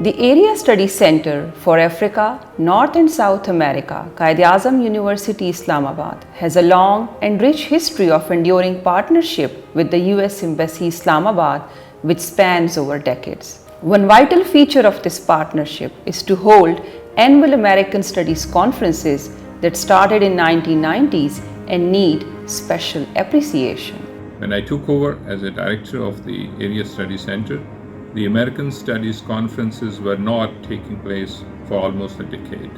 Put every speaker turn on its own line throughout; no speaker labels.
The Area Study Center for Africa, North and South America, Quaid-e-Azam University, Islamabad, has a long and rich history of enduring partnership with the US Embassy, Islamabad, which spans over decades. One vital feature of this partnership is to hold annual American Studies conferences that started in 1990s and need special appreciation.
When I took over as a director of the Area Study Center, the American Studies conferences were not taking place for almost a decade.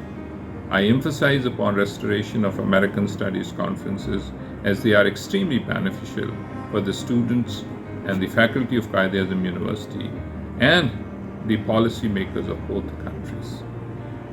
I emphasize upon restoration of American Studies conferences as they are extremely beneficial for the students and the faculty of Quaid-e-Azam University and the policymakers of both countries.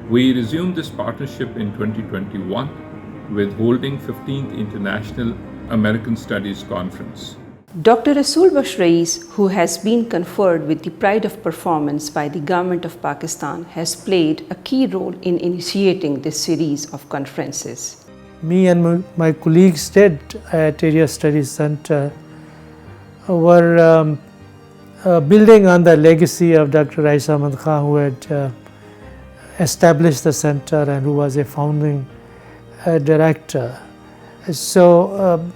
We resumed this partnership in 2021 with holding 15th International American Studies Conference.
Dr. Rasool Bashrais, who has been conferred with the Pride of Performance by the Government of Pakistan, has played a key role in initiating this series of conferences.
Me and my colleagues did at Area Studies Center were building on the legacy of Dr. Rais Ahmad Khan, who had established the center and who was a founding director. So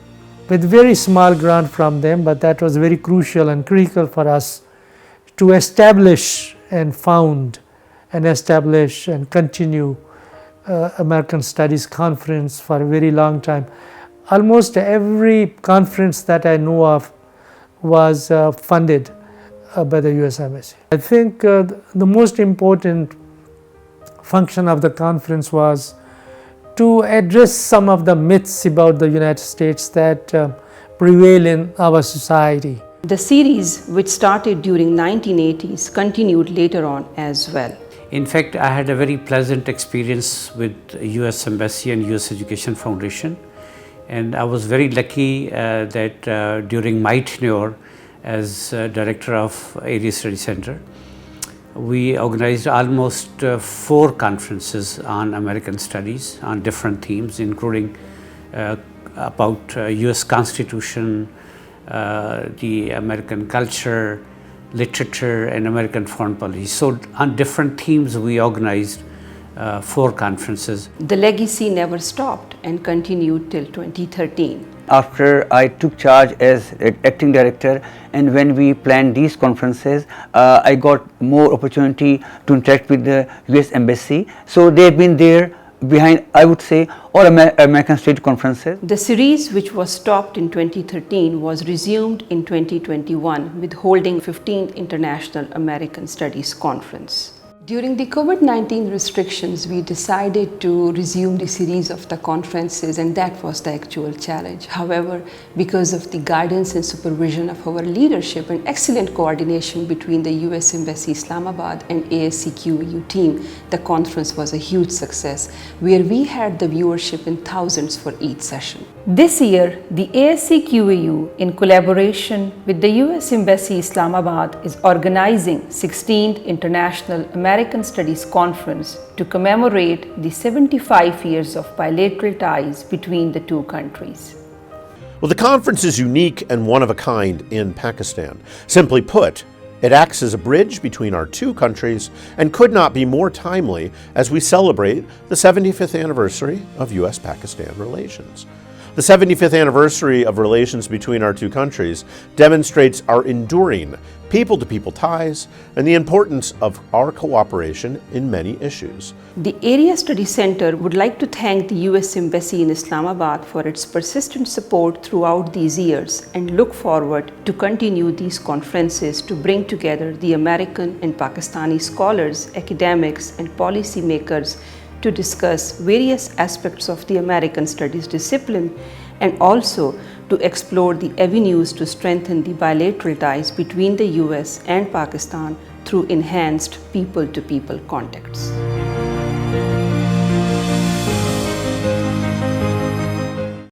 with very small grant from them, but that was very crucial and critical for us to establish and found and establish and continue American Studies Conference for a very long time. Almost every conference that I know of was funded by the US Embassy. I think the most important function of the conference was to address some of the myths about the United States that prevail in our society.
The series, which started during 1980s, continued later on as well.
In fact, I had a very pleasant experience with US Embassy and US Education Foundation, and I was very lucky that during my tenure as director of Area Study Center, we organized almost 4 conferences on American Studies on different themes, including about US Constitution, the American culture, literature, and American foreign policy. So on different themes we organized 4 conferences.
The legacy never stopped and continued till 2013.
After I took charge as acting director, and when we planned these conferences, I got more opportunity to interact with the US Embassy. So they've been there behind, I would say, all American Studies conferences.
The series, which was stopped in 2013, was resumed in 2021 with holding 15th International American Studies Conference. During the COVID-19 restrictions, we decided to resume the series of the conferences, and that was the actual challenge. However, because of the guidance and supervision of our leadership and excellent coordination between the US Embassy Islamabad and ASC QAU team, the conference was a huge success, where we had the viewership in thousands for each session. This year, the ASC QAU, in collaboration with the US Embassy Islamabad, is organizing 16th International American Studies Conference to commemorate the 75 years of bilateral ties between the two countries.
Well, the conference is unique and one of a kind in Pakistan. Simply put, it acts as a bridge between our two countries and could not be more timely as we celebrate the 75th anniversary of US-Pakistan relations. The 75th anniversary of relations between our two countries demonstrates our enduring people-to-people ties and the importance of our cooperation in many issues.
The Area Study Center would like to thank the US Embassy in Islamabad for its persistent support throughout these years and look forward to continue these conferences to bring together the American and Pakistani scholars, academics, and policymakers to discuss various aspects of the American Studies discipline and also to explore the avenues to strengthen the bilateral ties between the US and Pakistan through enhanced people-to-people contacts.